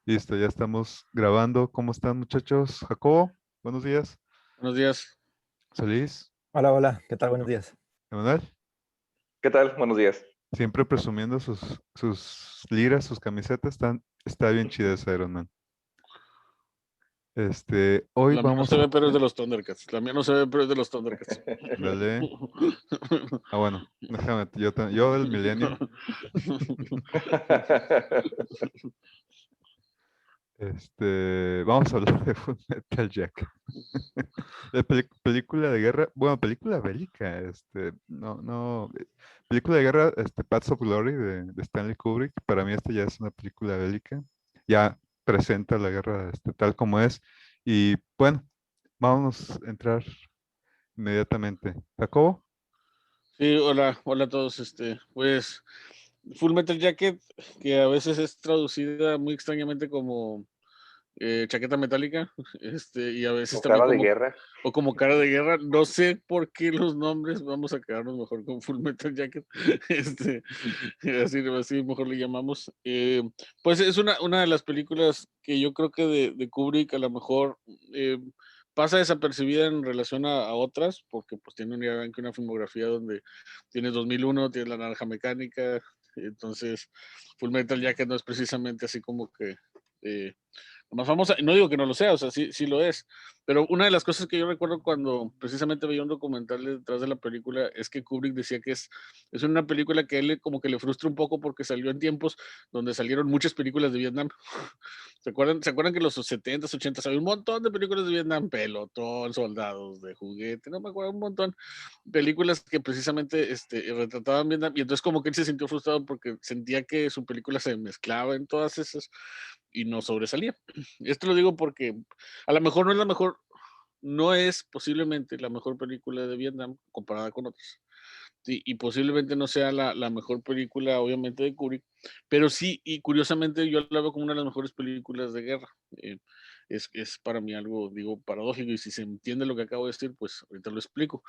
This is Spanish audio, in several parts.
Listo, ya estamos grabando. ¿Cómo están, muchachos? Jacobo, buenos días. Buenos días. Solís, Hola, hola, ¿qué tal? Buenos días. Emanuel, ¿Qué tal? Buenos días. siempre presumiendo sus liras, sus camisetas. Está bien chida esa Iron Man. Hoy La mía no vamos se a... ve, pero es de los Thundercats. La mía no se ve, pero es de los Thundercats. Dale. Bueno, déjame, yo del Millennium. Vamos a hablar de Full Metal Jacket. De película de guerra, bueno, película bélica, no, película de guerra, Paths of Glory de Stanley Kubrick. Para mí esta ya es una película bélica, ya presenta la guerra, tal como es. Y bueno, vamos a entrar inmediatamente. Jacobo, Sí, hola a todos. Pues, Full Metal Jacket, que a veces es traducida muy extrañamente como chaqueta metálica, y a veces O también cara de guerra. como cara de guerra. No sé por qué los nombres, vamos a quedarnos mejor con Full Metal Jacket, este, así mejor le llamamos. Pues es una de las películas que yo creo que de Kubrick a lo mejor eh, pasa desapercibida en relación a otras, porque pues tiene ya ven que una filmografía donde tiene 2001, tiene La Naranja Mecánica. Entonces Full Metal Jacket no es precisamente así como que la más famosa. No digo que no lo sea, o sea, sí lo es, pero una de las cosas que yo recuerdo cuando precisamente veía un documental detrás de la película es que Kubrick decía que es una película que a él como que le frustra un poco porque salió en tiempos donde salieron muchas películas de Vietnam. ¿Se acuerdan que en los 70s, 80s había un montón de películas de Vietnam? Pelotón, Soldados de Juguete, no me acuerdo, un montón. Películas que precisamente retrataban Vietnam, y entonces como que él se sintió frustrado porque sentía que su película se mezclaba en todas esas y no sobresalía. Esto lo digo porque a lo mejor no es la mejor, no es posiblemente la mejor película de Vietnam comparada con otras. Sí, y posiblemente no sea la mejor película, obviamente, de Kubrick, pero sí, y curiosamente yo la veo como una de las mejores películas de guerra. Eh, es para mí algo, digo, paradójico, y si se entiende lo que acabo de decir, pues ahorita lo explico.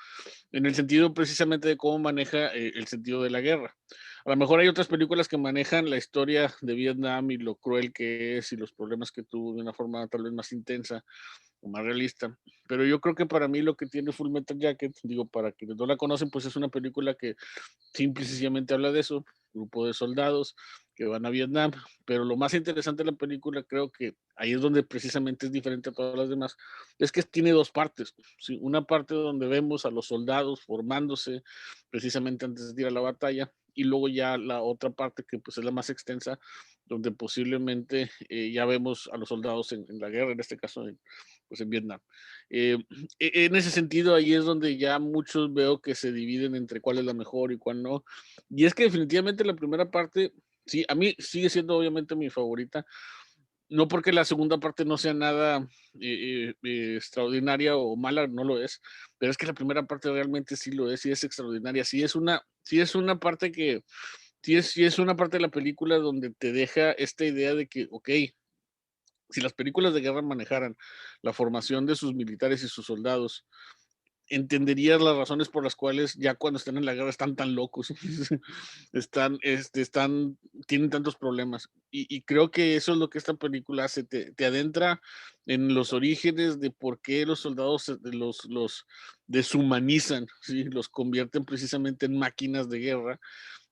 En el sentido precisamente de cómo maneja el sentido de la guerra. A lo mejor hay otras películas que manejan la historia de Vietnam y lo cruel que es y los problemas que tuvo de una forma tal vez más intensa o más realista. Pero yo creo que para mí lo que tiene Full Metal Jacket, digo, para quienes no la conocen, pues es una película que simple y sencillamente habla de eso, grupo de soldados que van a Vietnam, pero lo más interesante de la película, creo que ahí es donde precisamente es diferente a todas las demás, es que tiene dos partes, ¿sí? Una parte donde vemos a los soldados formándose precisamente antes de ir a la batalla, y luego ya la otra parte que pues es la más extensa, donde posiblemente ya vemos a los soldados en la guerra, en este caso pues en Vietnam. Eh, en ese sentido, ahí es donde ya muchos veo que se dividen entre cuál es la mejor y cuál no. Y es que definitivamente la primera parte, sí, a mí sigue siendo obviamente mi favorita. No porque la segunda parte no sea nada extraordinaria o mala, no lo es, pero es que la primera parte realmente sí lo es, sí es extraordinaria, sí es una parte que, sí es una parte de la película donde te deja esta idea de que, ok, si las películas de guerra manejaran la formación de sus militares y sus soldados, entenderías las razones por las cuales ya cuando están en la guerra están tan locos, tienen tantos problemas. Y creo que eso es lo que esta película hace, te adentra en los orígenes de por qué los soldados los deshumanizan, ¿sí? Los convierten precisamente en máquinas de guerra,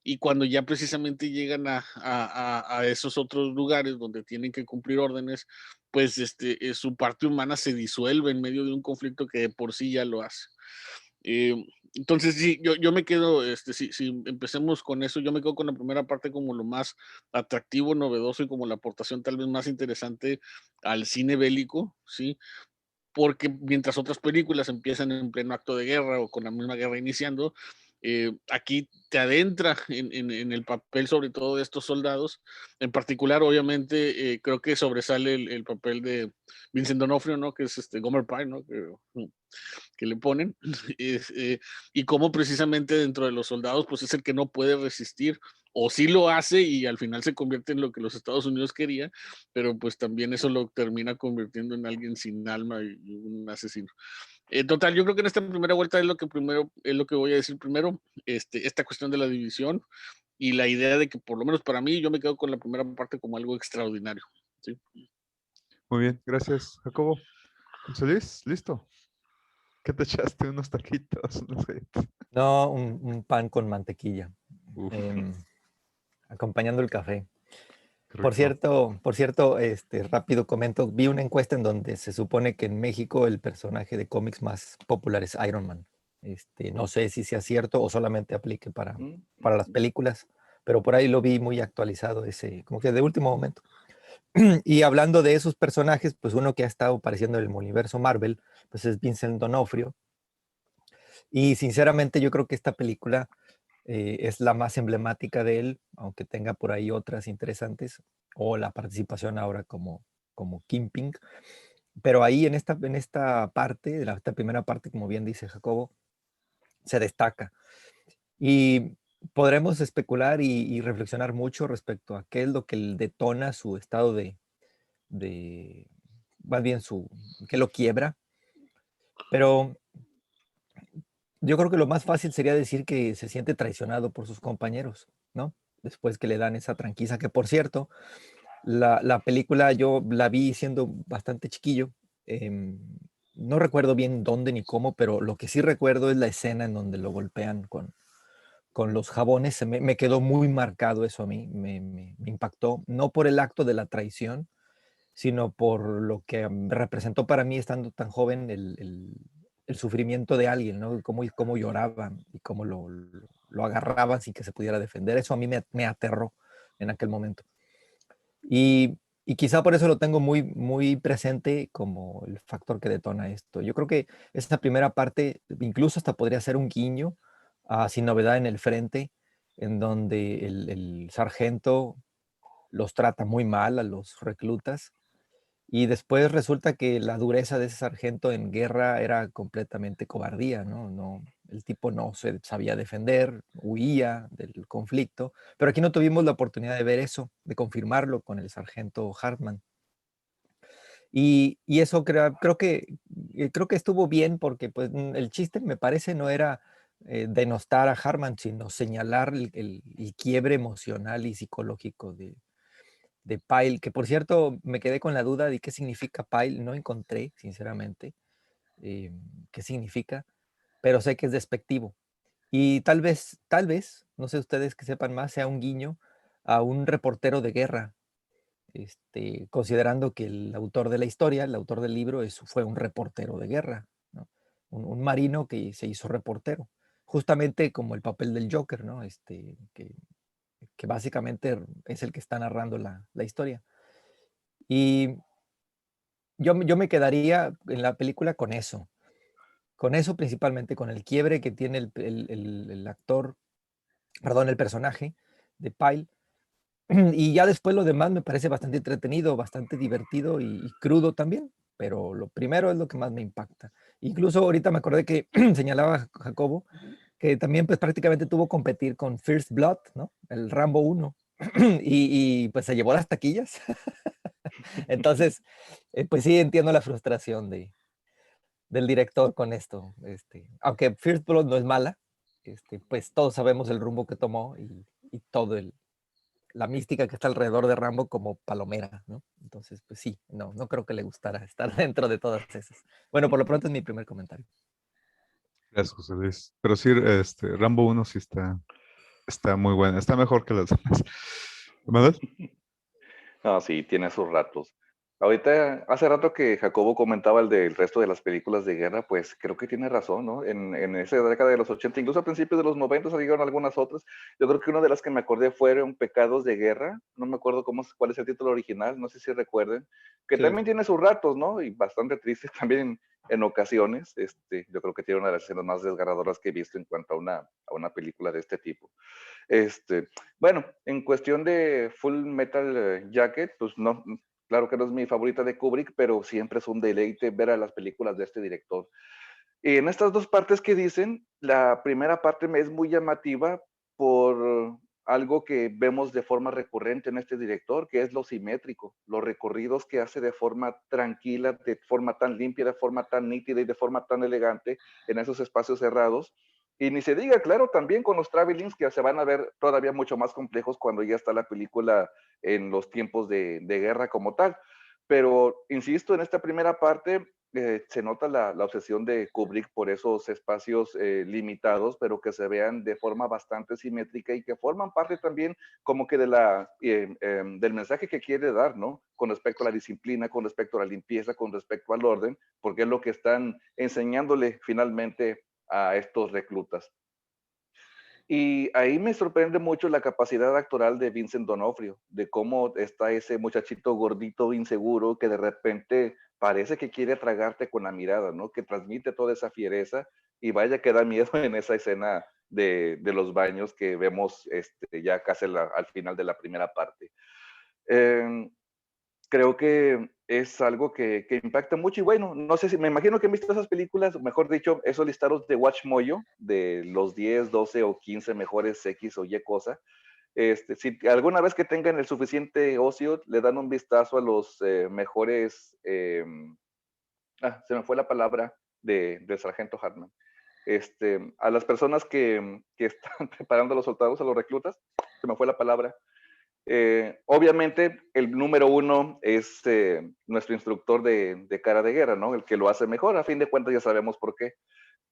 y cuando ya precisamente llegan a esos otros lugares donde tienen que cumplir órdenes, pues su parte humana se disuelve en medio de un conflicto que de por sí ya lo hace. Eh, entonces, sí, yo me quedo, si empecemos con eso, yo me quedo con la primera parte como lo más atractivo, novedoso y como la aportación tal vez más interesante al cine bélico, ¿sí? Porque mientras otras películas empiezan en pleno acto de guerra o con la misma guerra iniciando, aquí te adentra en el papel sobre todo de estos soldados. En particular, obviamente, creo que sobresale el papel de Vincent D'Onofrio, ¿no? Que es Gomer Pyle, ¿no? Que le ponen, y cómo precisamente dentro de los soldados, pues es el que no puede resistir, o sí lo hace y al final se convierte en lo que los Estados Unidos quería, pero pues también eso lo termina convirtiendo en alguien sin alma y un asesino. Total, yo creo que en esta primera vuelta es lo que voy a decir primero, esta cuestión de la división y la idea de que por lo menos para mí yo me quedo con la primera parte como algo extraordinario. Sí. Muy bien, gracias, Jacobo. José Luis, ¿listo? ¿Qué te echaste? ¿Unos taquitos? Unos galletas? No, un pan con mantequilla, Uf, acompañando el café. qué Por rico. cierto, rápido comento, vi una encuesta en donde se supone que en México el personaje de cómics más popular es Iron Man. No sé si sea cierto o solamente aplique para las películas, pero por ahí lo vi muy actualizado ese, como que de último momento. Y hablando de esos personajes, pues uno que ha estado apareciendo en el universo Marvel, pues es Vincent D'Onofrio. Y sinceramente yo creo que esta película es la más emblemática de él, aunque tenga por ahí otras interesantes, o la participación ahora como Kingpin. Pero ahí en esta parte, esta primera parte, como bien dice Jacobo, se destaca. Y podremos especular y reflexionar mucho respecto a qué es lo que detona su estado de más bien que lo quiebra. Pero yo creo que lo más fácil sería decir que se siente traicionado por sus compañeros, ¿no? Después que le dan esa tranquiza, que por cierto, la película yo la vi siendo bastante chiquillo. em, no recuerdo bien dónde ni cómo, pero lo que sí recuerdo es la escena en donde lo golpean con los jabones. Me quedó muy marcado eso a mí, me impactó, no por el acto de la traición, sino por lo que representó para mí estando tan joven el sufrimiento de alguien, ¿no? Cómo lloraban y cómo lo agarraban sin que se pudiera defender. Eso a mí me aterró en aquel momento. Y quizá por eso lo tengo muy, muy presente como el factor que detona esto. Yo creo que esta primera parte incluso hasta podría ser un guiño a Sin Novedad en el Frente, en donde el sargento los trata muy mal a los reclutas y después resulta que la dureza de ese sargento en guerra era completamente cobardía, ¿no? El tipo no se sabía defender, huía del conflicto, pero aquí no tuvimos la oportunidad de ver eso, de confirmarlo con el sargento Hartman. Y eso creo que estuvo bien porque pues, el chiste, me parece, no era denostar a Hartman, sino señalar el quiebre emocional y psicológico de Pyle, que por cierto me quedé con la duda de qué significa Pyle, no encontré, sinceramente, eh, qué significa, pero sé que es despectivo. Y tal vez, no sé ustedes que sepan más, sea un guiño a un reportero de guerra, considerando que el autor de la historia, el autor del libro, fue un reportero de guerra, ¿no? Un marino que se hizo reportero, justamente como el papel del Joker, ¿no? Que básicamente es el que está narrando la historia. Y yo me quedaría en la película con eso principalmente, con el quiebre que tiene el actor, perdón, el personaje de Pyle. Y ya después lo demás me parece bastante entretenido, bastante divertido y crudo también, pero lo primero es lo que más me impacta. Incluso ahorita me acordé que señalaba Jacobo que también pues prácticamente tuvo que competir con First Blood, ¿no? El Rambo 1, pues se llevó las taquillas. Entonces, pues sí entiendo la frustración del director con esto. Aunque First Blood no es mala, pues todos sabemos el rumbo que tomó y todo la mística que está alrededor de Rambo como palomera, ¿no? Entonces, pues sí, no creo que le gustara estar dentro de todas esas. Bueno, por lo pronto es mi primer comentario. Gracias, José Luis. Pero sí, Rambo 1 sí está muy buena. Está mejor que las demás. ¿Manuel? No, sí, tiene sus ratos. Ahorita, hace rato que Jacobo comentaba el del resto de las películas de guerra, pues creo que tiene razón, ¿no? En esa década de los 80, incluso a principios de los 90 salieron algunas otras. Yo creo que una de las que me acordé fueron Pecados de Guerra. No me acuerdo cuál es el título original, no sé si recuerden. Que Sí. también tiene sus ratos, ¿no? Y bastante triste también en ocasiones. Yo creo que tiene una de las escenas más desgarradoras que he visto en cuanto a una película de este tipo. Bueno, en cuestión de Full Metal Jacket, pues no, claro que no es mi favorita de Kubrick, pero siempre es un deleite ver a las películas de este director. Y en estas dos partes que dicen, la primera parte me es muy llamativa por algo que vemos de forma recurrente en este director, que es lo simétrico, los recorridos que hace de forma tranquila, de forma tan limpia, de forma tan nítida y de forma tan elegante en esos espacios cerrados, Y ni se diga, claro, también con los travelings que se van a ver todavía mucho más complejos cuando ya está la película en los tiempos de guerra como tal. Pero, insisto, en esta primera parte se nota la obsesión de Kubrick por esos espacios limitados, pero que se vean de forma bastante simétrica y que forman parte también como que del mensaje que quiere dar, ¿no? Con respecto a la disciplina, con respecto a la limpieza, con respecto al orden, porque es lo que están enseñándole finalmente a estos reclutas. Y ahí me sorprende mucho la capacidad actoral de Vincent D'Onofrio, de cómo está ese muchachito gordito, inseguro, que de repente parece que quiere tragarte con la mirada, ¿no? Que transmite toda esa fiereza y vaya que da miedo en esa escena de los baños que vemos ya casi al final de la primera parte. Creo que es algo que impacta mucho y bueno, no sé si, me imagino que han visto esas películas, mejor dicho, esos listados de Watch Mojo, de los 10, 12 o 15 mejores X o Y cosa. Si alguna vez que tengan el suficiente ocio, le dan un vistazo a los mejores, se me fue la palabra de Sargento Hartman. A las personas que están preparando a los soldados, a los reclutas, se me fue la palabra. Obviamente, el número uno es nuestro instructor de cara de guerra, ¿no? El que lo hace mejor, a fin de cuentas ya sabemos por qué.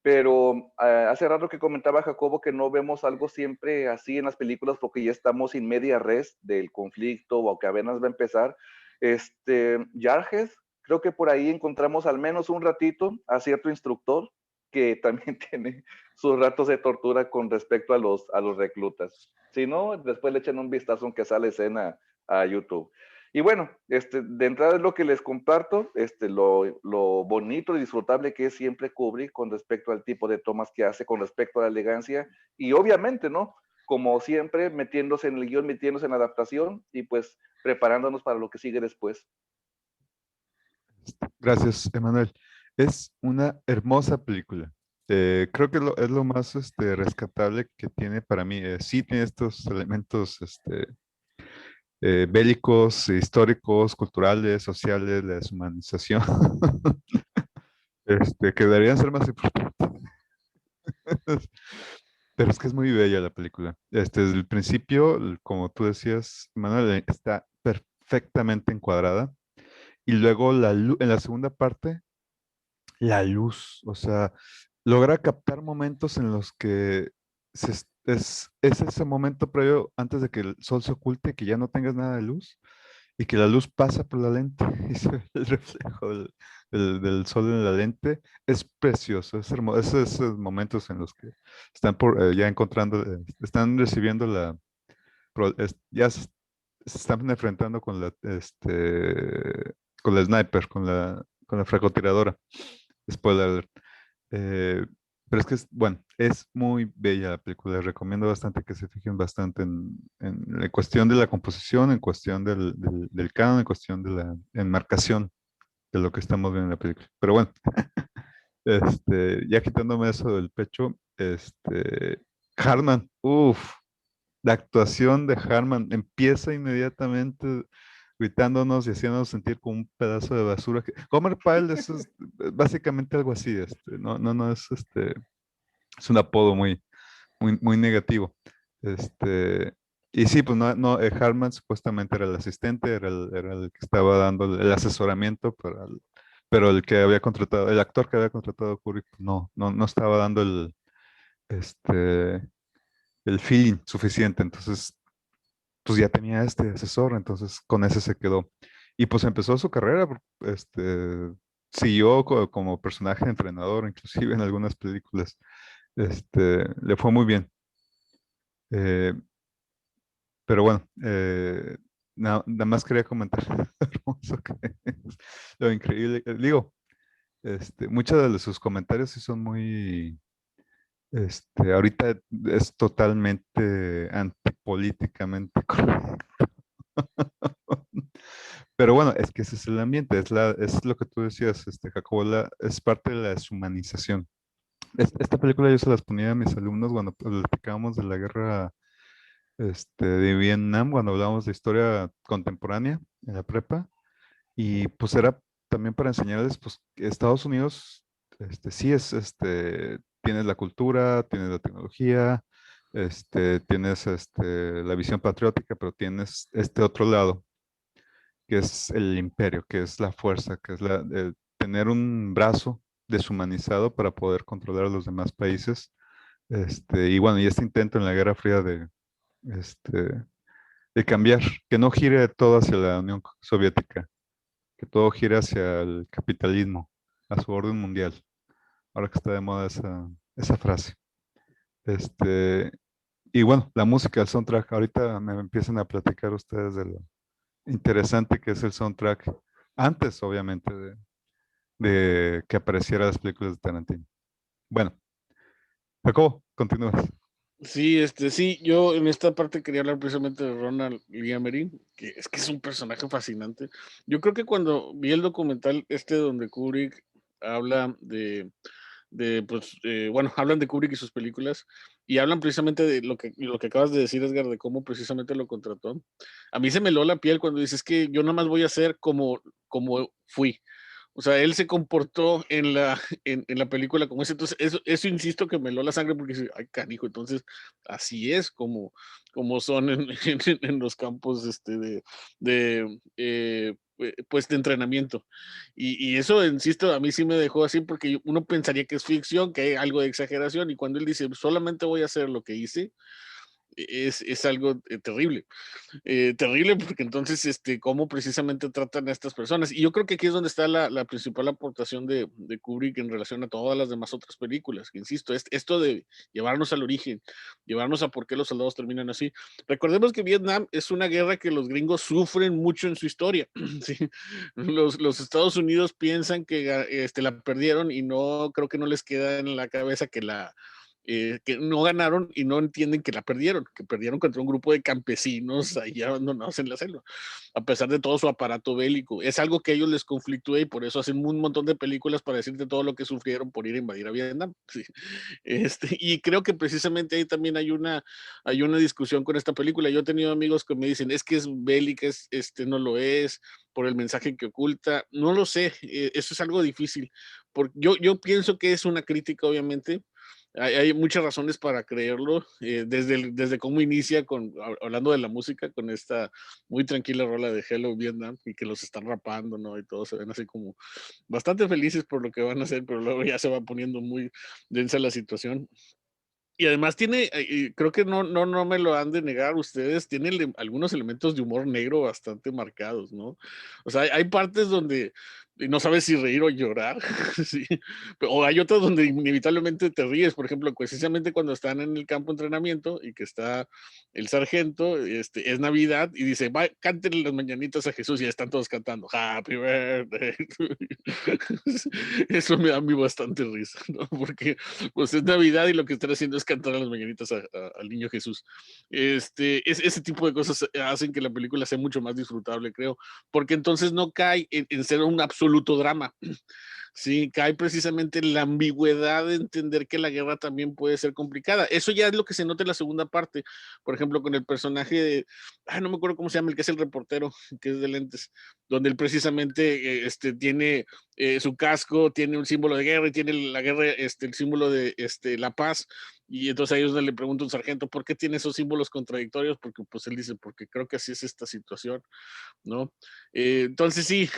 Pero hace rato que comentaba Jacobo que no vemos algo siempre así en las películas porque ya estamos in media res del conflicto o que apenas va a empezar. Jarhead, creo que por ahí encontramos al menos un ratito a cierto instructor que también tiene sus ratos de tortura con respecto a los reclutas. Si no, después le echan un vistazo aunque sale escena a YouTube. Y bueno, de entrada es lo que les comparto, lo bonito y disfrutable que es siempre Kubrick con respecto al tipo de tomas que hace, con respecto a la elegancia y obviamente, ¿no? Como siempre, metiéndose en el guión, metiéndose en la adaptación y pues preparándonos para lo que sigue después. Gracias, Emanuel. Es una hermosa película. Creo que es lo más rescatable que tiene para mí. Sí tiene estos elementos bélicos, históricos, culturales, sociales, la deshumanización, que deberían ser más importantes. Pero es que es muy bella la película. Desde el principio, como tú decías, Manuel, está perfectamente encuadrada. Y luego en la segunda parte, la luz, o sea, logra captar momentos en los que es ese momento previo antes de que el sol se oculte, que ya no tengas nada de luz y que la luz pasa por la lente y se ve el reflejo del sol en la lente. Es precioso, es hermoso. Esos momentos en los que están ya encontrando, están recibiendo ya se están enfrentando con la sniper, con la francotiradora. Spoiler alert. Eh, pero es que bueno, es muy bella la película. Les recomiendo bastante que se fijen bastante en la cuestión de la composición, en cuestión del canon, en cuestión de la enmarcación de lo que estamos viendo en la película. Pero bueno, ya quitándome eso del pecho, Hartman, uff, la actuación de Hartman empieza inmediatamente gritándonos y haciéndonos sentir como un pedazo de basura. Homer Pyle es básicamente algo así, no es un apodo muy negativo. Y sí, pues Hartman supuestamente era el asistente, era el que estaba dando el asesoramiento, pero el actor que había contratado a Kubrick, pues, no estaba dando el feeling suficiente. Entonces, pues ya tenía este asesor, entonces con ese se quedó. Y pues empezó su carrera, siguió como personaje de entrenador, inclusive en algunas películas. Le fue muy bien. Eh, pero bueno, nada más quería comentar lo hermoso que es, lo increíble. Digo, muchos de sus comentarios sí son muy, ahorita es totalmente antipolíticamente correcto. Pero bueno, es que ese es el ambiente, es lo que tú decías, Jacobo, es parte de la deshumanización. Esta película yo se las ponía a mis alumnos cuando platicábamos de la guerra de Vietnam, cuando hablábamos de historia contemporánea en la prepa, y pues era también para enseñarles pues, que Estados Unidos sí es tienes la cultura, tienes la tecnología, tienes la visión patriótica, pero tienes este otro lado, que es el imperio, que es la fuerza, que es tener un brazo deshumanizado para poder controlar a los demás países. Y bueno, y este intento en la Guerra Fría este, de cambiar, que no gire todo hacia la Unión Soviética, que todo gire hacia el capitalismo, a su orden mundial. Ahora que está de moda esa frase. Y bueno, la música, el soundtrack, ahorita me empiezan a platicar ustedes de lo interesante que es el soundtrack, antes obviamente de que apareciera las películas de Tarantino. Bueno, Jacobo, continúas. Sí, sí, yo en esta parte quería hablar precisamente de Ronald Lee Emery, que es un personaje fascinante. Yo creo que cuando vi el documental donde Kubrick habla pues, bueno, hablan de Kubrick y sus películas y hablan precisamente de lo que acabas de decir, Edgar, de cómo precisamente lo contrató. A mí se me heló la piel cuando dices que yo nada más voy a ser como fui. O sea, él se comportó en la película como ese. Entonces, eso insisto que me heló la sangre porque dice, ay, canijo, entonces así es como son en los campos pues de entrenamiento. Y eso, insisto, a mí sí me dejó así porque uno pensaría que es ficción, que hay algo de exageración y cuando él dice, solamente voy a hacer lo que hice, es algo terrible. Terrible porque entonces, cómo precisamente tratan a estas personas. Y yo creo que aquí es donde está la principal aportación de Kubrick en relación a todas las demás otras películas, que insisto, esto de llevarnos al origen, llevarnos a por qué los soldados terminan así. Recordemos que Vietnam es una guerra que los gringos sufren mucho en su historia. ¿Sí? Los Estados Unidos piensan que la perdieron y no, creo que no les queda en la cabeza que no ganaron y no entienden que perdieron contra un grupo de campesinos ahí abandonados en la selva, a pesar de todo su aparato bélico. Es algo que a ellos les conflictúa y por eso hacen un montón de películas para decirte todo lo que sufrieron por ir a invadir a Vietnam. Sí. Y creo que precisamente ahí también hay una discusión con esta película. Yo he tenido amigos que me dicen, es que es bélica, no lo es, por el mensaje que oculta. No lo sé, eso es algo difícil. Porque yo pienso que es una crítica, obviamente, hay muchas razones para creerlo, desde cómo inicia hablando de la música, con esta muy tranquila rola de Hello Vietnam y que los están rapando, ¿no? Y todos se ven así como bastante felices por lo que van a hacer, pero luego ya se va poniendo muy densa la situación. Y además tiene, creo que no me lo han de negar ustedes, tiene algunos elementos de humor negro bastante marcados, ¿no? O sea, hay partes donde no sabes si reír o llorar, ¿sí? O hay otras donde inevitablemente te ríes, por ejemplo, precisamente cuando están en el campo de entrenamiento y que está el sargento, es Navidad y dice, va, cántenle las mañanitas a Jesús y ya están todos cantando, Happy Birthday. Eso me da a mí bastante risa, ¿no? Porque pues es Navidad y lo que están haciendo es cantar a las mañanitas al niño Jesús. Ese tipo de cosas hacen que la película sea mucho más disfrutable, creo, porque entonces no cae en ser un absoluto drama. Sí, cae precisamente en la ambigüedad de entender que la guerra también puede ser complicada. Eso ya es lo que se nota en la segunda parte, por ejemplo, con el personaje de, no me acuerdo cómo se llama, el que es el reportero, que es de lentes, donde él precisamente tiene su casco, tiene un símbolo de guerra y tiene la guerra, el símbolo de la paz. Y entonces a ellos le pregunta un sargento, ¿por qué tiene esos símbolos contradictorios? Porque pues él dice, porque creo que así es esta situación, ¿no? Entonces sí,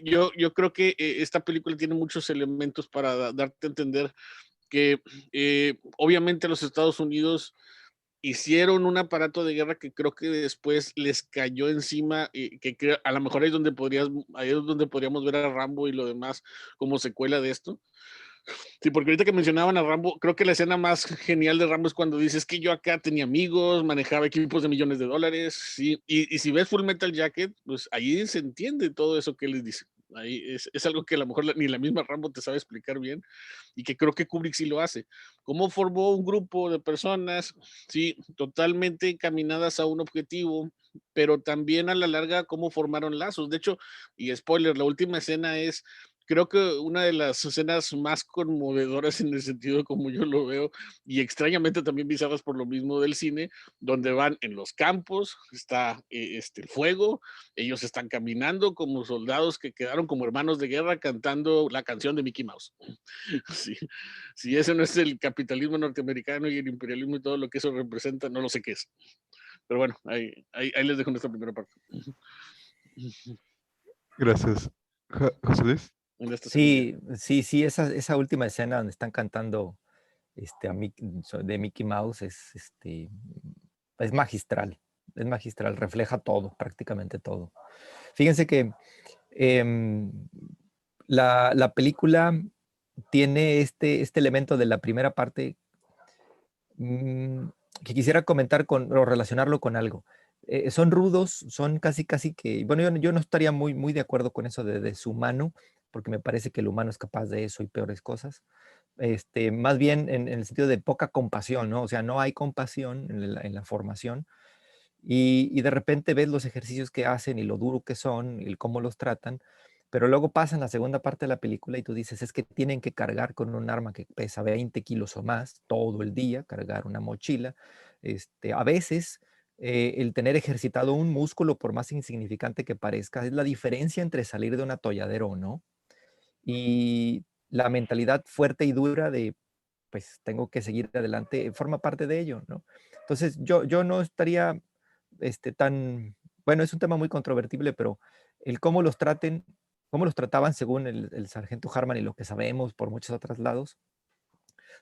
yo creo que esta película tiene muchos elementos para darte a entender que obviamente los Estados Unidos hicieron un aparato de guerra que creo que después les cayó encima, que a lo mejor ahí es donde podríamos ver a Rambo y lo demás como secuela de esto. Sí, porque ahorita que mencionaban a Rambo, creo que la escena más genial de Rambo es cuando dices que yo acá tenía amigos, manejaba equipos de millones de dólares, sí, y si ves Full Metal Jacket, pues ahí se entiende todo eso que él les dice. Ahí es algo que a lo mejor ni la misma Rambo te sabe explicar bien y que creo que Kubrick sí lo hace. Cómo formó un grupo de personas, sí, totalmente encaminadas a un objetivo, pero también a la larga cómo formaron lazos. De hecho, y spoiler, la última escena es creo que una de las escenas más conmovedoras en el sentido como yo lo veo, y extrañamente también visadas por lo mismo del cine, donde van en los campos, está el fuego, ellos están caminando como soldados que quedaron como hermanos de guerra cantando la canción de Mickey Mouse. Sí, si ese no es el capitalismo norteamericano y el imperialismo y todo lo que eso representa, no lo sé qué es. Pero bueno, ahí les dejo en esta primera parte. Gracias. José Luis. En esta segunda. Sí, esa última escena donde están cantando de Mickey Mouse es magistral, refleja todo, prácticamente todo. Fíjense que la película tiene este elemento de la primera parte que quisiera comentar o relacionarlo con algo. Son rudos, son casi que, bueno, yo no estaría muy de acuerdo con eso de deshumano, porque me parece que el humano es capaz de eso y peores cosas. Más bien en el sentido de poca compasión, ¿no? O sea, no hay compasión en la formación y de repente ves los ejercicios que hacen y lo duro que son y cómo los tratan, pero luego pasan la segunda parte de la película y tú dices, es que tienen que cargar con un arma que pesa 20 kilos o más todo el día, cargar una mochila. A veces el tener ejercitado un músculo, por más insignificante que parezca, es la diferencia entre salir de un atolladero o no. Y la mentalidad fuerte y dura de, pues tengo que seguir adelante, forma parte de ello, ¿no? Entonces yo no estaría bueno, es un tema muy controvertible, pero el cómo los traten, cómo los trataban según el sargento Harman y lo que sabemos por muchos otros lados,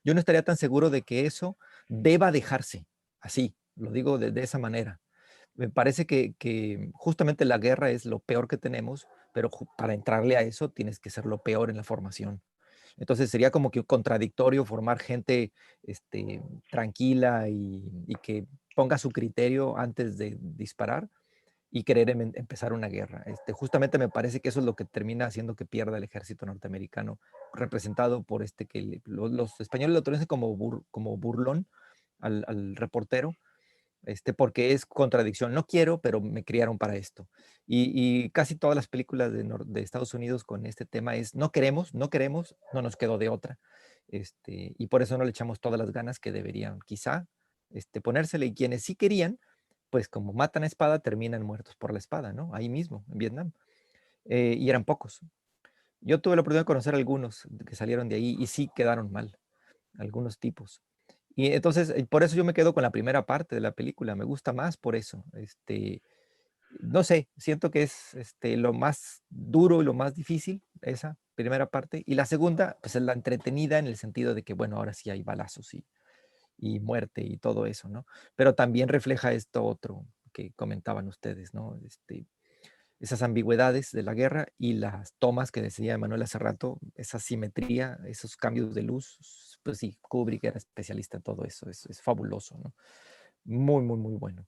yo no estaría tan seguro de que eso deba dejarse así, lo digo de esa manera. Me parece que justamente la guerra es lo peor que tenemos, pero para entrarle a eso tienes que ser lo peor en la formación. Entonces sería como que contradictorio formar gente tranquila y que ponga su criterio antes de disparar y querer empezar una guerra. Justamente me parece que eso es lo que termina haciendo que pierda el ejército norteamericano, representado por que los españoles lo traducen como burlón al reportero, porque es contradicción. No quiero, pero me criaron para esto. Y casi todas las películas de Estados Unidos con este tema es no queremos, no nos quedó de otra. Y por eso no le echamos todas las ganas que deberían, quizá, ponérsele. Y quienes sí querían, pues como matan a espada, terminan muertos por la espada, ¿no? Ahí mismo, en Vietnam. Y eran pocos. Yo tuve la oportunidad de conocer algunos que salieron de ahí y sí quedaron mal, algunos tipos. Y entonces, por eso yo me quedo con la primera parte de la película, me gusta más por eso. No sé, siento que es lo más duro y lo más difícil, esa primera parte. Y la segunda, pues es la entretenida en el sentido de que, bueno, ahora sí hay balazos y muerte y todo eso, ¿no? Pero también refleja esto otro que comentaban ustedes, ¿no? Esas ambigüedades de la guerra y las tomas que decía Manuel hace rato, esa simetría, esos cambios de luz, pues sí, Kubrick era especialista en todo eso, es fabuloso, ¿no? Muy bueno.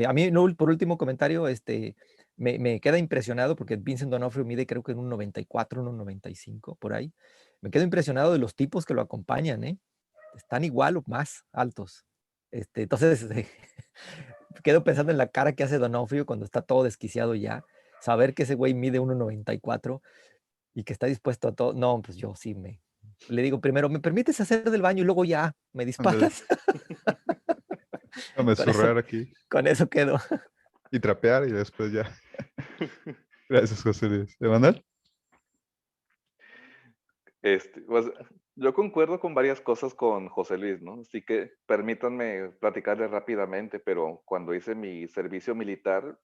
A mí, no, por último comentario, me queda impresionado porque Vincent D'Onofrio mide creo que en un 94, un 95, por ahí. Me quedo impresionado de los tipos que lo acompañan, ¿eh? Están igual o más altos. Entonces, quedo pensando en la cara que hace D'Onofrio cuando está todo desquiciado ya. Saber que ese güey mide 1,94 y que está dispuesto a todo. No, pues yo sí le digo primero, ¿me permites hacer del baño y luego ya me Ándale, disparas? déjame Con eso, zurrar aquí con eso quedo. y trapear y después ya. Gracias, José Luis. ¿Emanuel? Pues, yo concuerdo con varias cosas con José Luis, ¿no? Así que permítanme platicarles rápidamente, pero cuando hice mi servicio militar,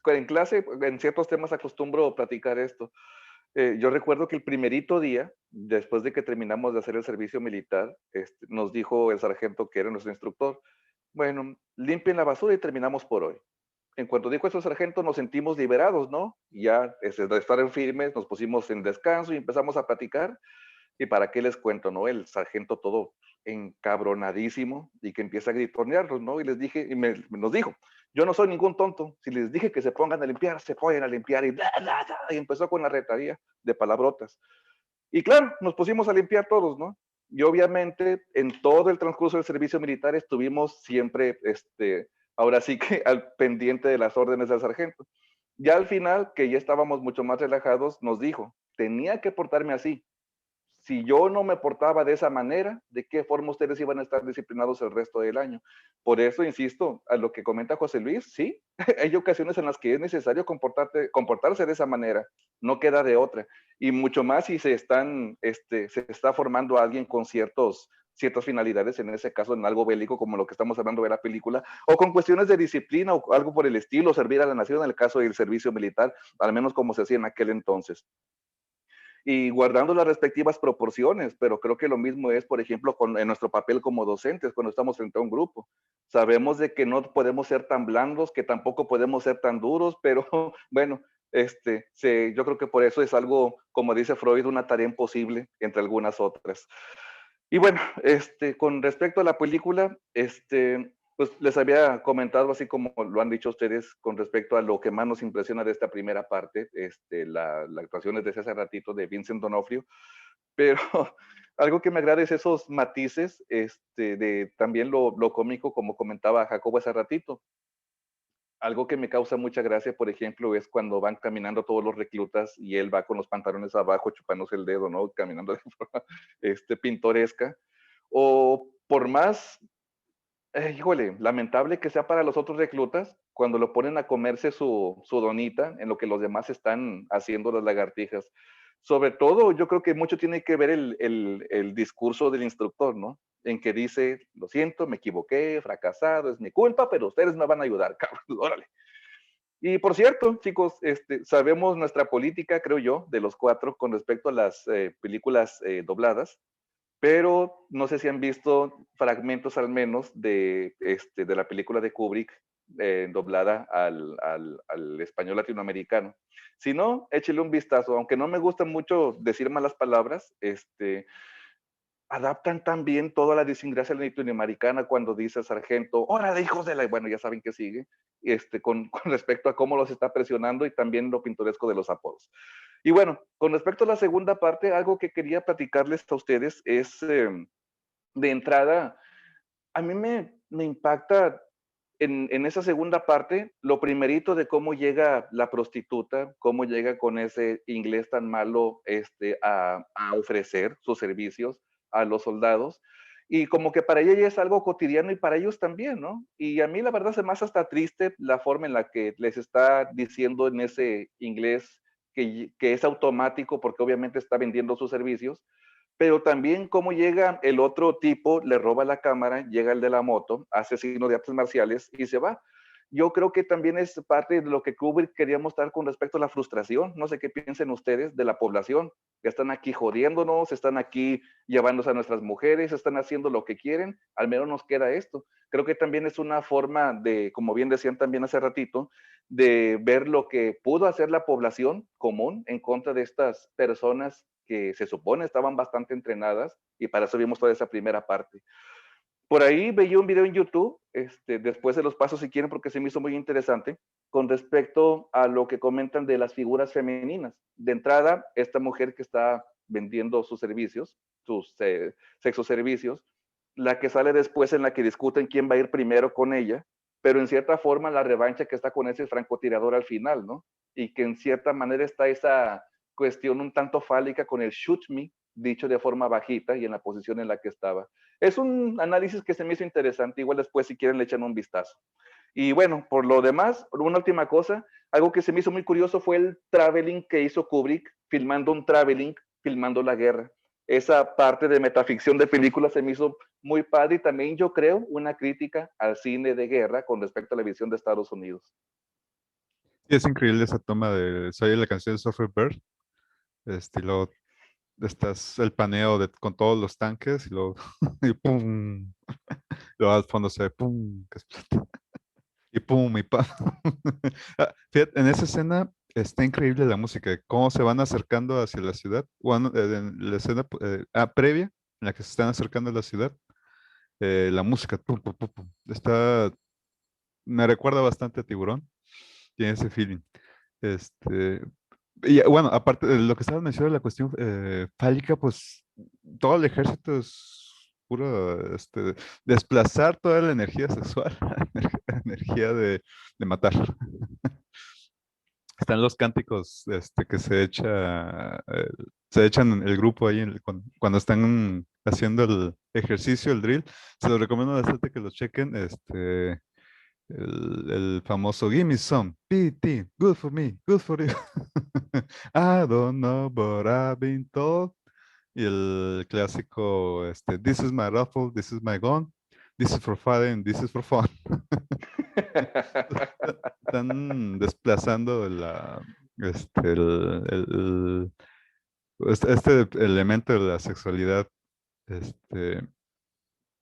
en clase, en ciertos temas acostumbro platicar esto. Yo recuerdo que el primerito día, después de que terminamos de hacer el servicio militar, nos dijo el sargento, que era nuestro instructor, bueno, limpien la basura y terminamos por hoy. En cuanto dijo eso el sargento, nos sentimos liberados, ¿no? Y ya, de estar en firmes, nos pusimos en descanso y empezamos a platicar. Y para qué les cuento, ¿no? El sargento todo encabronadísimo y que empieza a gritonearnos, ¿no? Y les dije, nos dijo, yo no soy ningún tonto, si les dije que se pongan a limpiar, se ponen a limpiar y bla, bla, bla, y empezó con la retaría de palabrotas. Y claro, nos pusimos a limpiar todos, ¿no? Y obviamente en todo el transcurso del servicio militar estuvimos siempre, ahora sí que al pendiente de las órdenes del sargento. Ya al final, que ya estábamos mucho más relajados, nos dijo, tenía que portarme así. Si yo no me portaba de esa manera, ¿de qué forma ustedes iban a estar disciplinados el resto del año? Por eso, insisto, a lo que comenta José Luis, sí, hay ocasiones en las que es necesario comportarse de esa manera, no queda de otra. Y mucho más si se está formando a alguien con ciertas finalidades, en ese caso en algo bélico como lo que estamos hablando de la película, o con cuestiones de disciplina o algo por el estilo, servir a la nación en el caso del servicio militar, al menos como se hacía en aquel entonces. Y guardando las respectivas proporciones, pero creo que lo mismo es, por ejemplo, en nuestro papel como docentes, cuando estamos frente a un grupo. Sabemos de que no podemos ser tan blandos, que tampoco podemos ser tan duros, pero bueno, yo creo que por eso es algo, como dice Freud, una tarea imposible entre algunas otras. Y bueno, con respecto a la película, pues les había comentado, así como lo han dicho ustedes, con respecto a lo que más nos impresiona de esta primera parte, la actuación es de hace ratito de Vincent D'Onofrio, pero algo que me agrada es esos matices, de también lo cómico, como comentaba Jacobo hace ratito. Algo que me causa mucha gracia, por ejemplo, es cuando van caminando todos los reclutas y él va con los pantalones abajo, chupándose el dedo, ¿no? Caminando de forma pintoresca. O por más híjole, lamentable que sea para los otros reclutas, cuando lo ponen a comerse su donita, en lo que los demás están haciendo las lagartijas. Sobre todo, yo creo que mucho tiene que ver el discurso del instructor, ¿no? En que dice, lo siento, me equivoqué, fracasado, es mi culpa, pero ustedes me van a ayudar, cabrón, órale. Y por cierto, chicos, sabemos nuestra política, creo yo, de los cuatro con respecto a las películas dobladas, pero no sé si han visto fragmentos al menos de la película de Kubrick doblada al español latinoamericano. Si no, échele un vistazo, aunque no me gusta mucho decir malas palabras, adaptan también toda la idiosincrasia latinoamericana cuando dice sargento, órale, hijos de la... Bueno, ya saben que sigue, con respecto a cómo los está presionando y también lo pintoresco de los apodos. Y bueno, con respecto a la segunda parte, algo que quería platicarles a ustedes es, de entrada, a mí me impacta en esa segunda parte, lo primerito de cómo llega la prostituta, cómo llega con ese inglés tan malo a ofrecer sus servicios a los soldados. Y como que para ella ya es algo cotidiano y para ellos también, ¿no? Y a mí la verdad se me hace hasta triste la forma en la que les está diciendo en ese inglés que es automático porque obviamente está vendiendo sus servicios, pero también cómo llega el otro tipo, le roba la cámara, llega el de la moto, asesino de artes marciales y se va. Yo creo que también es parte de lo que Kubrick quería mostrar con respecto a la frustración. No sé qué piensen ustedes de la población, que están aquí jodiéndonos, están aquí llevándose a nuestras mujeres, están haciendo lo que quieren, al menos nos queda esto. Creo que también es una forma de, como bien decían también hace ratito, de ver lo que pudo hacer la población común en contra de estas personas que se supone estaban bastante entrenadas, y para eso vimos toda esa primera parte. Por ahí veía un video en YouTube, después de los pasos si quieren, porque se me hizo muy interesante, con respecto a lo que comentan de las figuras femeninas. De entrada, esta mujer que está vendiendo sus servicios, sus sexoservicios, la que sale después en la que discuten quién va a ir primero con ella, pero en cierta forma la revancha que está con ese francotirador al final, ¿no? Y que en cierta manera está esa cuestión un tanto fálica con el shoot me, dicho de forma bajita y en la posición en la que estaba. Es un análisis que se me hizo interesante, igual después si quieren le echan un vistazo. Y bueno, por lo demás, una última cosa, algo que se me hizo muy curioso fue el traveling que hizo Kubrick, filmando un traveling, filmando la guerra. Esa parte de metaficción de películas se me hizo muy padre y también yo creo una crítica al cine de guerra con respecto a la visión de Estados Unidos. Sí, es increíble esa toma de, soy la canción de Software Bird, luego estás el paneo con todos los tanques y luego, y pum, luego al fondo se ve pum, que explota, y pum, y pam. Fíjate, en esa escena está increíble la música, cómo se van acercando hacia la ciudad, bueno, en la escena previa, en la que se están acercando a la ciudad, la música, pum, pum, pum, pum, me recuerda bastante a Tiburón, tiene ese feeling. Y bueno, aparte de lo que estabas mencionando, la cuestión fálica, pues todo el ejército es puro desplazar toda la energía sexual, la energía de matar. están los cánticos que se echan el grupo ahí cuando están haciendo el ejercicio, el drill. Se los recomiendo bastante que lo chequen. El famoso Give me some PT, good for me, good for you. I don't know, but I've been told. Y el clásico, This is my rifle, this is my gun, this is for fighting, this is for fun. Están desplazando este elemento de la sexualidad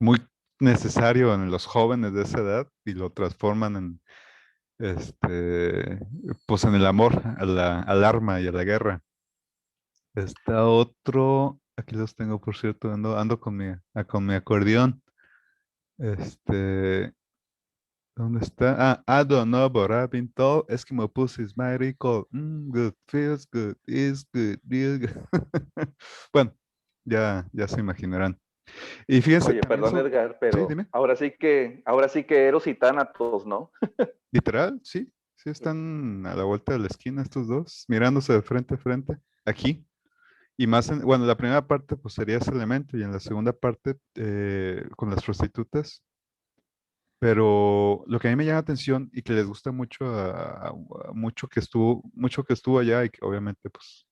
muy necesario en los jóvenes de esa edad y lo transforman en pues en el amor al arma y a la guerra. Está otro, aquí los tengo por cierto, ando con mi acordeón. ¿Dónde está? I don't know, but I've been told Eskimo pussy's mighty cold. Good, feels good, is good, feels good. Bueno, ya se imaginarán. Y fíjense. Oye, perdón, Edgar, Sí, pero dime. ahora sí que Eros y Tánatos, ¿no? Literal, sí están a la vuelta de la esquina estos dos, mirándose de frente a frente, aquí. Y más, bueno, la primera parte pues sería ese elemento y en la segunda parte con las prostitutas. Pero lo que a mí me llama la atención y que les gusta mucho a mucho que estuvo allá y que obviamente pues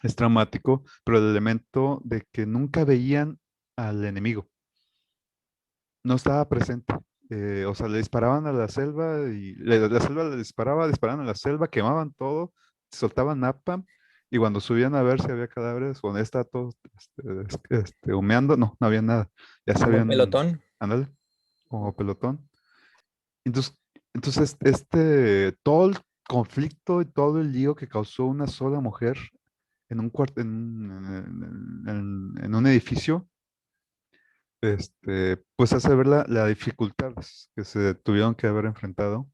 es traumático, pero el elemento de que nunca veían al enemigo. No estaba presente. O sea, le disparaban a la selva y la selva le disparaban a la selva, quemaban todo, soltaban napalm y cuando subían a ver si había cadáveres, cuando ya estaba todo humeando, no había nada. Ya Como sabían. pelotón. Ándale, como pelotón. Entonces, todo el conflicto y todo el lío que causó una sola mujer en un cuarto, en un edificio, pues hace ver las dificultades que se tuvieron que haber enfrentado.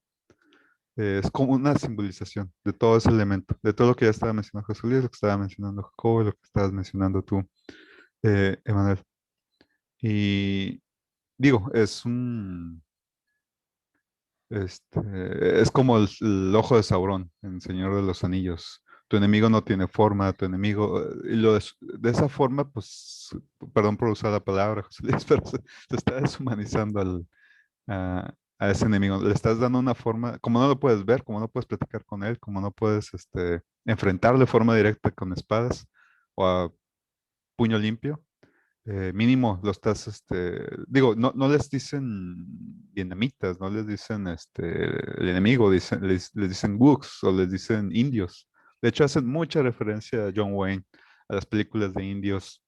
Es como una simbolización de todo ese elemento, de todo lo que ya estaba mencionando José Luis, lo que estaba mencionando Jacobo, lo que estabas mencionando tú, Emanuel. Y digo, es como el ojo de Sauron en Señor de los Anillos. Tu enemigo no tiene forma, tu enemigo, y de esa forma, pues, perdón por usar la palabra, José Luis, pero se está deshumanizando a ese enemigo. Le estás dando una forma, como no lo puedes ver, como no puedes platicar con él, como no puedes enfrentarlo de forma directa con espadas o a puño limpio, mínimo lo estás, digo, no les dicen vietnamitas, no les dicen el enemigo, les dicen Wooks o les dicen indios. De hecho, hacen mucha referencia a John Wayne, a las películas de indios.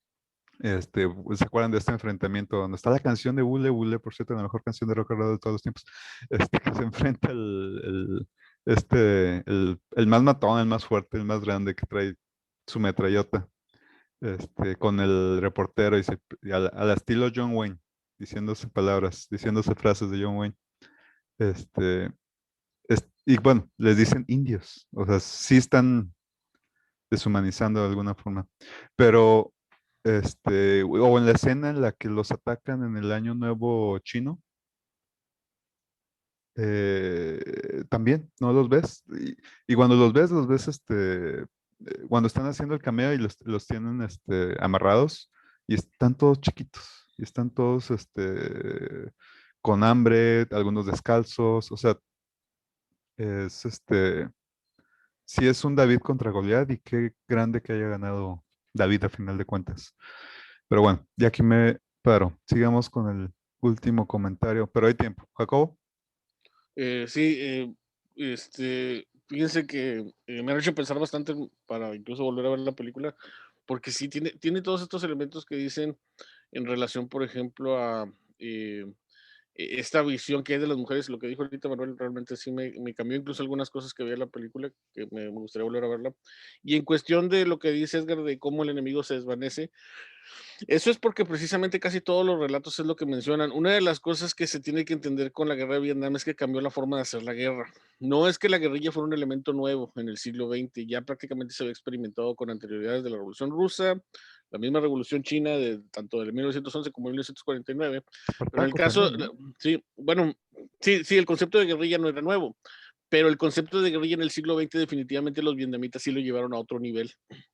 ¿Se acuerdan de este enfrentamiento donde está la canción de Bule Bule, por cierto, la mejor canción de rock and roll de todos los tiempos? Que se enfrenta el más matón, el más fuerte, el más grande que trae su metrallota, con el reportero y al estilo John Wayne, diciéndose palabras, diciéndose frases de John Wayne. Y bueno, les dicen indios, o sea, sí están deshumanizando de alguna forma, pero o en la escena en la que los atacan en el Año Nuevo chino, también, ¿no los ves? Y cuando los ves, cuando están haciendo el cameo y los tienen amarrados y están todos chiquitos y están todos con hambre, algunos descalzos, o sea, es sí es un David contra Goliat y qué grande que haya ganado David a final de cuentas. Pero bueno, ya aquí me paro. Sigamos con el último comentario, pero hay tiempo. Jacobo. Sí, fíjense que me han hecho pensar bastante para incluso volver a ver la película, porque sí tiene todos estos elementos que dicen en relación, por ejemplo, a esta visión que hay de las mujeres. Lo que dijo ahorita Manuel realmente sí me cambió incluso algunas cosas que veía en la película, que me gustaría volver a verla. Y en cuestión de lo que dice Edgar de cómo el enemigo se desvanece, eso es porque precisamente casi todos los relatos es lo que mencionan. Una de las cosas que se tiene que entender con la guerra de Vietnam es que cambió la forma de hacer la guerra. No es que la guerrilla fuera un elemento nuevo en el siglo XX, ya prácticamente se había experimentado con anterioridades de la Revolución Rusa, la misma Revolución China, tanto de 1911 como de 1949. Pero en el caso, También, ¿no? sí, bueno, sí, el concepto de guerrilla no era nuevo, pero el concepto de guerrilla en el siglo XX definitivamente los vietnamitas sí lo llevaron a otro nivel.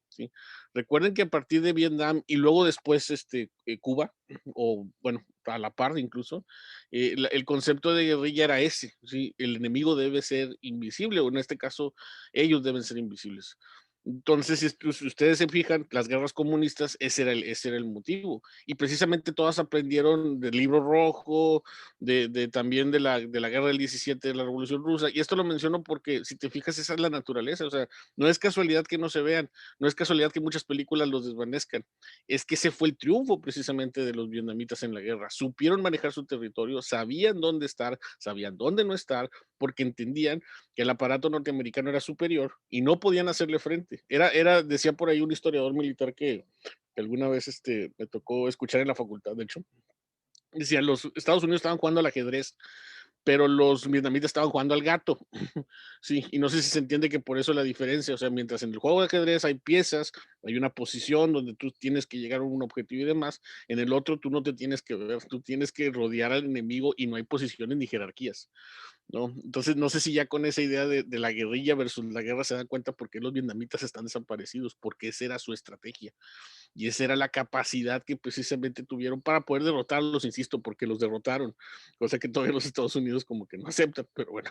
¿Sí? Recuerden que a partir de Vietnam y luego después Cuba, o bueno, a la par incluso, el concepto de guerrilla era ese, ¿sí? El enemigo debe ser invisible, o en este caso, ellos deben ser invisibles. Entonces, si ustedes se fijan, las guerras comunistas, ese era el motivo. Y precisamente todas aprendieron del Libro Rojo, también de la guerra del 17, de la Revolución Rusa. Y esto lo menciono porque, si te fijas, esa es la naturaleza. O sea, no es casualidad que no se vean, no es casualidad que muchas películas los desvanezcan. Es que ese fue el triunfo precisamente de los vietnamitas en la guerra. Supieron manejar su territorio, sabían dónde estar, sabían dónde no estar, porque entendían que el aparato norteamericano era superior y no podían hacerle frente. Decía por ahí un historiador militar que alguna vez me tocó escuchar en la facultad, de hecho, decía, los Estados Unidos estaban jugando al ajedrez, pero los vietnamitas estaban jugando al gato. Sí, y no sé si se entiende que por eso la diferencia, o sea, mientras en el juego de ajedrez hay piezas, hay una posición donde tú tienes que llegar a un objetivo y demás, en el otro tú no te tienes que ver, tú tienes que rodear al enemigo y no hay posiciones ni jerarquías, ¿no? Entonces, no sé si ya con esa idea de la guerrilla versus la guerra se dan cuenta por qué los vietnamitas están desaparecidos, porque esa era su estrategia. Y esa era la capacidad que precisamente tuvieron para poder derrotarlos, insisto, porque los derrotaron, cosa que todavía los Estados Unidos como que no aceptan, pero bueno,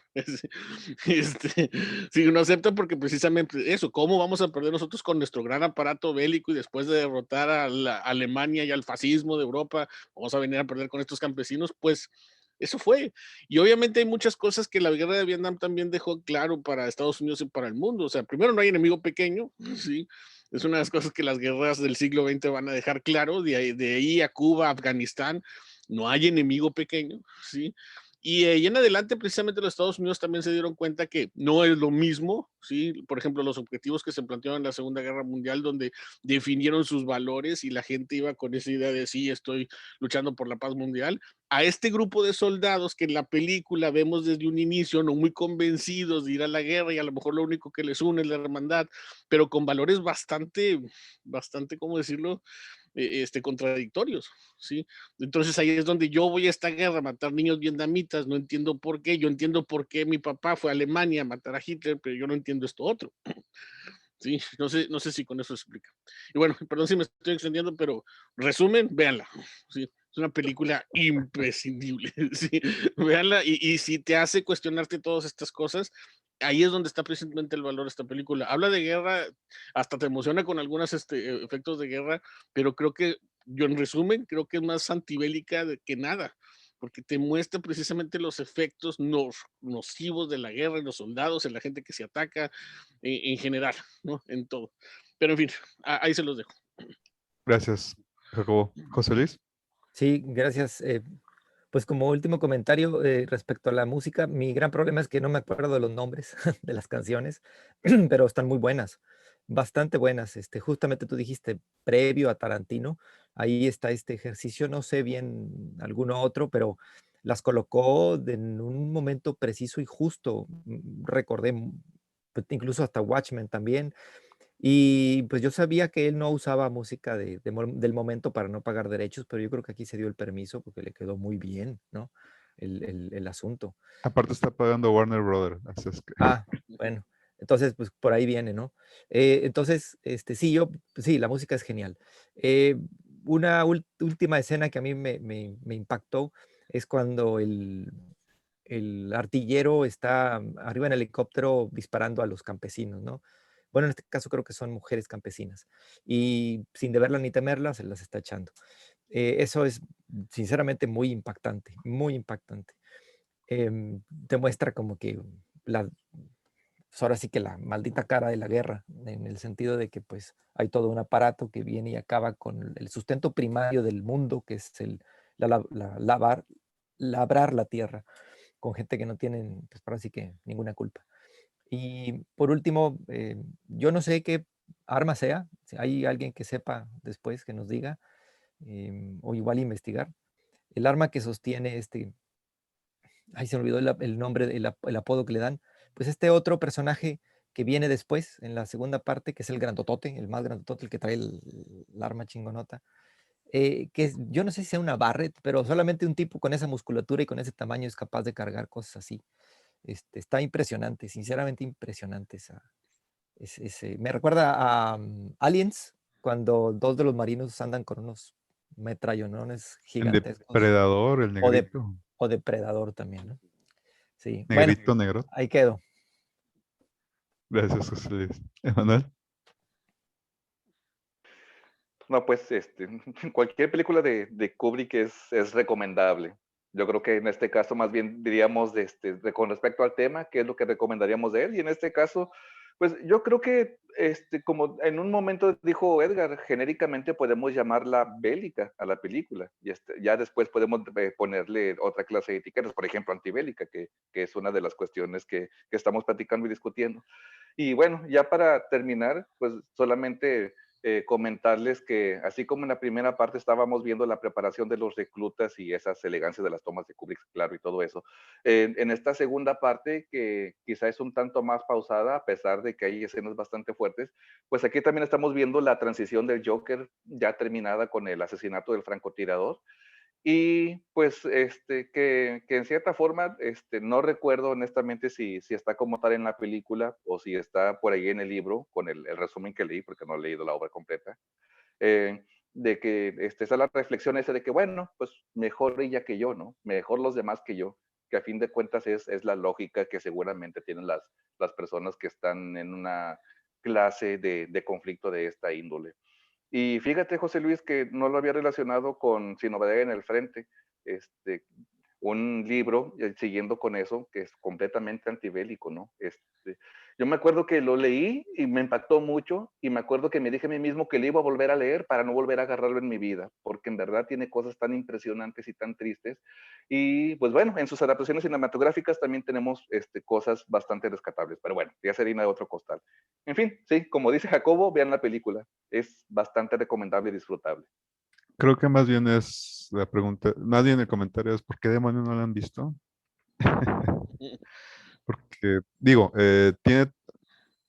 sí, no aceptan porque precisamente eso, ¿cómo vamos a perder nosotros con nuestro gran aparato bélico y después de derrotar a la Alemania y al fascismo de Europa, vamos a venir a perder con estos campesinos? Pues eso fue. Y obviamente hay muchas cosas que la guerra de Vietnam también dejó claro para Estados Unidos y para el mundo. O sea, primero no hay enemigo pequeño, ¿sí? Es una de las cosas que las guerras del siglo XX van a dejar claro, de ahí a Cuba, Afganistán, no hay enemigo pequeño, ¿sí? Y en adelante, precisamente los Estados Unidos también se dieron cuenta que no es lo mismo, ¿sí? Por ejemplo, los objetivos que se plantearon en la Segunda Guerra Mundial, donde definieron sus valores y la gente iba con esa idea de sí, estoy luchando por la paz mundial, a este grupo de soldados que en la película vemos desde un inicio no muy convencidos de ir a la guerra y a lo mejor lo único que les une es la hermandad, pero con valores bastante, ¿cómo decirlo? Contradictorios, ¿sí? Entonces ahí es donde yo voy a esta guerra a matar niños vietnamitas, no entiendo por qué, yo entiendo por qué mi papá fue a Alemania a matar a Hitler, pero yo no entiendo esto otro. Sí, no sé si con eso se explica. Y bueno, perdón si me estoy extendiendo, pero resumen, véanla. Sí, es una película imprescindible. Sí, véanla y si te hace cuestionarte todas estas cosas, ahí es donde está precisamente el valor de esta película. Habla de guerra, hasta te emociona con algunos efectos de guerra, pero creo que, yo en resumen, creo que es más antibélica que nada, porque te muestra precisamente los efectos nocivos de la guerra en los soldados, en la gente que se ataca, en general, ¿no? En todo. Pero en fin, ahí se los dejo. Gracias, Jacobo. José Luis. Sí, gracias. Pues como último comentario respecto a la música, mi gran problema es que no me acuerdo de los nombres de las canciones, pero están muy buenas, bastante buenas. Justamente tú dijiste previo a Tarantino, ahí está este ejercicio, no sé bien alguno otro, pero las colocó en un momento preciso y justo. Recordé pues, incluso hasta Watchmen también. Y pues yo sabía que él no usaba música del momento para no pagar derechos, pero yo creo que aquí se dio el permiso porque le quedó muy bien, ¿no? El asunto. Aparte está pagando Warner Brothers, así es que. Ah, bueno, entonces pues por ahí viene, ¿no? Entonces, sí, sí, la música es genial. Una última escena que a mí me impactó es cuando el artillero está arriba en helicóptero disparando a los campesinos, ¿no? Bueno, en este caso creo que son mujeres campesinas y sin deberla ni temerla se las está echando. Eso es sinceramente muy impactante, muy impactante. Te muestra como que pues ahora sí que la maldita cara de la guerra, en el sentido de que pues hay todo un aparato que viene y acaba con el sustento primario del mundo, que es labrar la tierra, con gente que no tienen, pues ahora sí que ninguna culpa. Y por último, yo no sé qué arma sea, si hay alguien que sepa después que nos diga, o igual investigar. El arma que sostiene ay, se me olvidó el nombre, el apodo que le dan, pues este otro personaje que viene después, en la segunda parte, que es el grandotote, el más grandotote, el que trae el arma chingonota, yo no sé si sea una Barrett, pero solamente un tipo con esa musculatura y con ese tamaño es capaz de cargar cosas así. Está impresionante, sinceramente impresionante me recuerda a Aliens, cuando dos de los marinos andan con unos metrallones El gigantescos. Depredador, el negrito. O Depredador también, ¿no? Sí. Negrito, Bueno, negro. ahí quedo. Gracias, José Luis. Emanuel. No, pues cualquier película de Kubrick es recomendable. Yo creo que en este caso más bien diríamos con respecto al tema, qué es lo que recomendaríamos de él. Y en este caso, pues yo creo que como en un momento dijo Edgar, genéricamente podemos llamarla bélica a la película. Y ya después podemos ponerle otra clase de etiquetas, por ejemplo, antibélica, que es una de las cuestiones que estamos platicando y discutiendo. Y bueno, ya para terminar, pues solamente comentarles que así como en la primera parte estábamos viendo la preparación de los reclutas y esas elegancias de las tomas de Kubrick, claro, y todo eso, en esta segunda parte, que quizá es un tanto más pausada, a pesar de que hay escenas bastante fuertes, pues aquí también estamos viendo la transición del Joker ya terminada con el asesinato del francotirador. Y pues que en cierta forma, no recuerdo honestamente si está como tal en la película o si está por ahí en el libro, con el resumen que leí, porque no he leído la obra completa, de que está la reflexión esa de que, bueno, pues mejor ella que yo, ¿no? Mejor los demás que yo, que a fin de cuentas es la lógica que seguramente tienen las personas que están en una clase de conflicto de esta índole. Y fíjate, José Luis, que no lo había relacionado con Sin Novedad en el Frente, un libro, siguiendo con eso, que es completamente antibélico, ¿no? Yo me acuerdo que lo leí y me impactó mucho, y me acuerdo que me dije a mí mismo que le iba a volver a leer para no volver a agarrarlo en mi vida, porque en verdad tiene cosas tan impresionantes y tan tristes. Y pues bueno, en sus adaptaciones cinematográficas también tenemos cosas bastante rescatables, pero bueno, ya sería de otro costal. En fin, sí, como dice Jacobo, vean la película, es bastante recomendable y disfrutable. Creo que más bien es la pregunta, más bien el comentario es ¿por qué demonios no la han visto? Porque, digo, tiene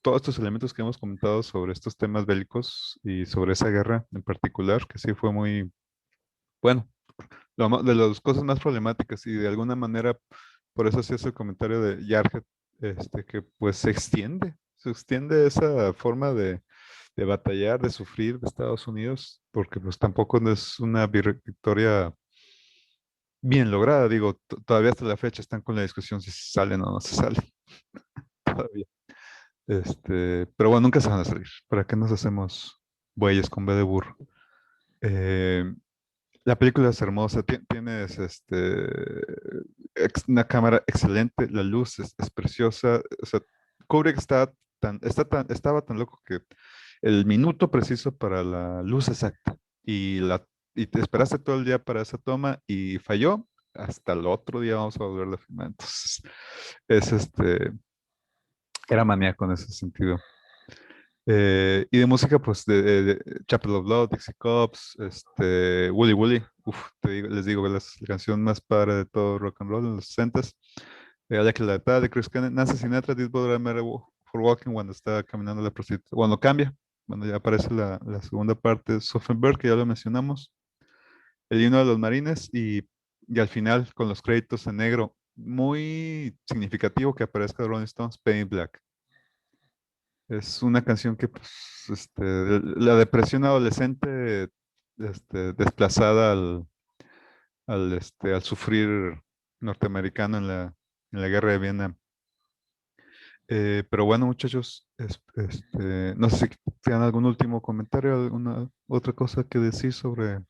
todos estos elementos que hemos comentado sobre estos temas bélicos y sobre esa guerra en particular, que sí fue muy, bueno, de las cosas más problemáticas y de alguna manera, por eso hacía ese comentario de Jarhead, que pues se extiende esa forma de batallar, de sufrir de Estados Unidos, porque pues tampoco no es una victoria bien lograda, digo, todavía hasta la fecha están con la discusión si se salen o no se salen, todavía. Pero bueno, nunca se van a salir. ¿Para qué nos hacemos bueyes con B de burro? Eh, la película es hermosa, tienes una cámara excelente, la luz es preciosa. O sea, Kubrick estaba tan loco que el minuto preciso para la luz exacta y te esperaste todo el día para esa toma y falló. Hasta el otro día vamos a volverla a filmar. Entonces, es era maníaco en ese sentido. Y de música, pues de Chapel of Love, Dixie Cops, Wooly Wooly, les digo, la canción más padre de todo rock and roll en los 60s. La que la de Chris Kennedy, Nancy Sinatra, This Boy I'm for Walking, cuando está caminando la prostituta, cuando cambia, cuando ya aparece la segunda parte, Soffenberg, que ya lo mencionamos, el himno de los marines y al final con los créditos en negro, muy significativo que aparezca Rolling Stones, Paint Black. Es una canción que, pues, la depresión adolescente, desplazada al sufrir norteamericano en la guerra de Vietnam. Pero bueno, muchachos, no sé si tienen algún último comentario, alguna otra cosa que decir sobre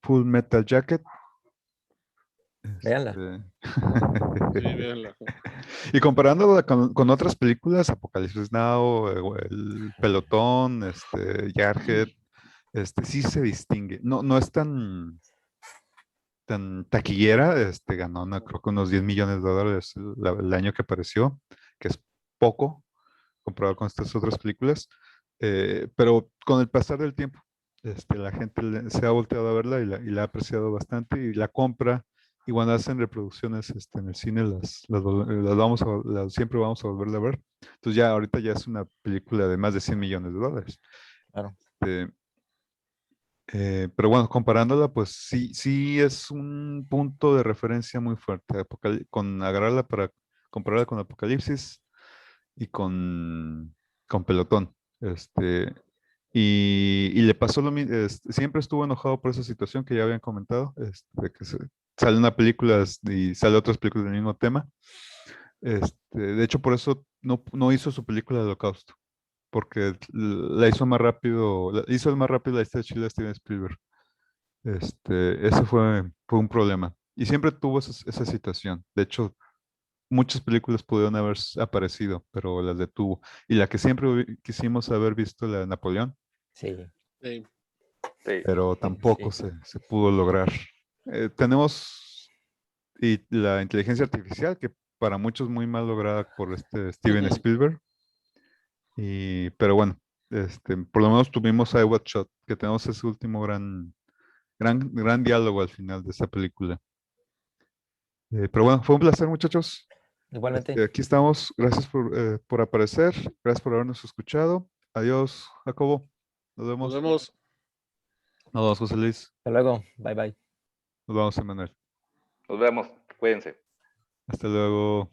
Full Metal Jacket. Véanla. Sí, véanla. Y comparándola con otras películas, Apocalipsis Now, El Pelotón, Jarhead, sí se distingue. No, no es tan taquillera, ganó creo que unos 10 millones de dólares el año que apareció, que es poco comparado con estas otras películas, pero con el pasar del tiempo, la gente se ha volteado a verla y la ha apreciado bastante y la compra. Y cuando hacen reproducciones en el cine, siempre vamos a volverla a ver. Entonces ya ahorita ya es una película de más de 100 millones de dólares. Claro. Pero bueno, comparándola, pues sí es un punto de referencia muy fuerte. Con agarrarla para compararla con Apocalipsis y con Pelotón. Y le pasó lo mismo, siempre estuvo enojado por esa situación que ya habían comentado, de que sale una película y sale otras películas del mismo tema. De hecho, por eso no hizo su película de Holocausto, porque la hizo más rápido, hizo más rápido la historia de Chile de Steven Spielberg. Ese fue un problema. Y siempre tuvo esa situación. De hecho, muchas películas pudieron haber aparecido, pero las detuvo. Y la que siempre quisimos haber visto, la de Napoleón, Sí. Sí. Sí. pero tampoco se pudo lograr. Tenemos la inteligencia artificial, que para muchos muy mal lograda por Steven Ujú. Spielberg. Pero bueno, por lo menos tuvimos a Edward Shot, que tenemos ese último gran diálogo al final de esa película. Pero bueno, fue un placer, muchachos. Igualmente. Aquí estamos. Gracias por aparecer. Gracias por habernos escuchado. Adiós, Jacobo. Nos Nos vemos. vemos. Nos vemos, José Luis. Hasta luego. Bye bye. Nos vemos, Emanuel. Nos vemos. Cuídense. Hasta luego.